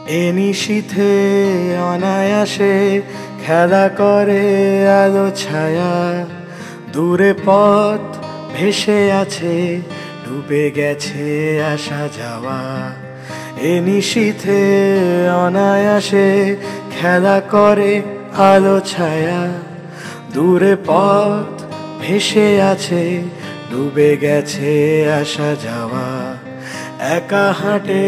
এ নিশীথে অনায়াসে খেলা করে আলো ছায়া, দূরে পথ ভেসে আছে, ডুবে গেছে আসা যাওয়া। এ নিশীথে অনায়াসে খেলা করে আলো ছায়া, দূরে পথ ভেসে আছে, ডুবে গেছে আসা যাওয়া। একা হাঁটে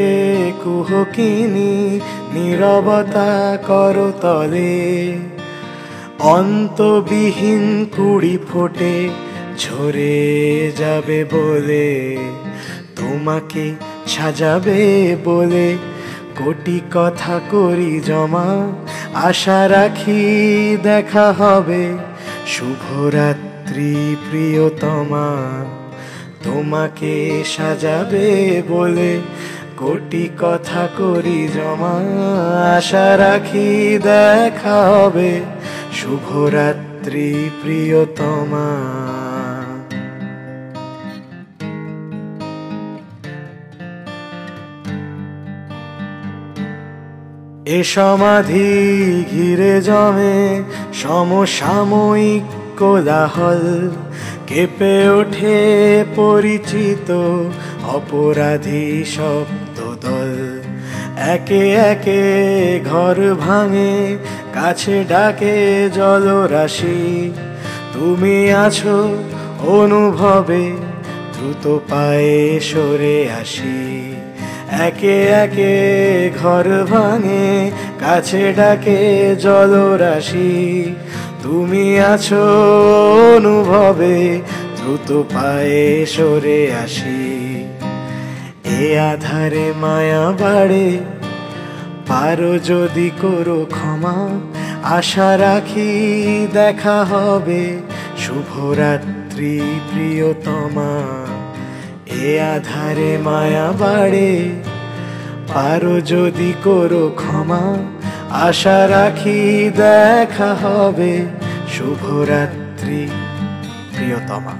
কুহকিনী নীরবতা করতলে, অন্তবিহীন কুড়ি ফোটে ঝরে যাবে বলে, তোমাকে সাজাবে বলে কোটি কথা করি জমা। আশা রাখি দেখা হবে, শুভরাত্রি প্রিয়তমা। তোমাকে সাজাবে বলে কোটি কথা করি জমা। আশা রাখি দেখা হবে, শুভরাত্রি প্রিয়তমা। এ সমাধি ঘিরে জমে সমসাময়িক কোলাহল, কেঁপে ওঠে পরিচিত অপরাধী শব্দদল। একে একে ঘর ভাঙে, কাছে ডাকে জলরাশি। তুমি আছো অনুভবে, দ্রুত পায়ে সরে আসি। একে একে ঘর ভাঙে, কাছে ডাকে জলরাশি। তুমি আছো অনুভবে, দ্রুত পায়ে সরে আসি। এ আধারে মায়া বাড়ে, পারো যদি করো ক্ষমা। আশা রাখি দেখা হবে, শুভরাত্রি প্রিয়তমা। এ আধারে মায়া বাড়ে, পারো যদি করো ক্ষমা। আশা রাখি দেখা হবে, শুভরাত্রি প্রিয়তমা।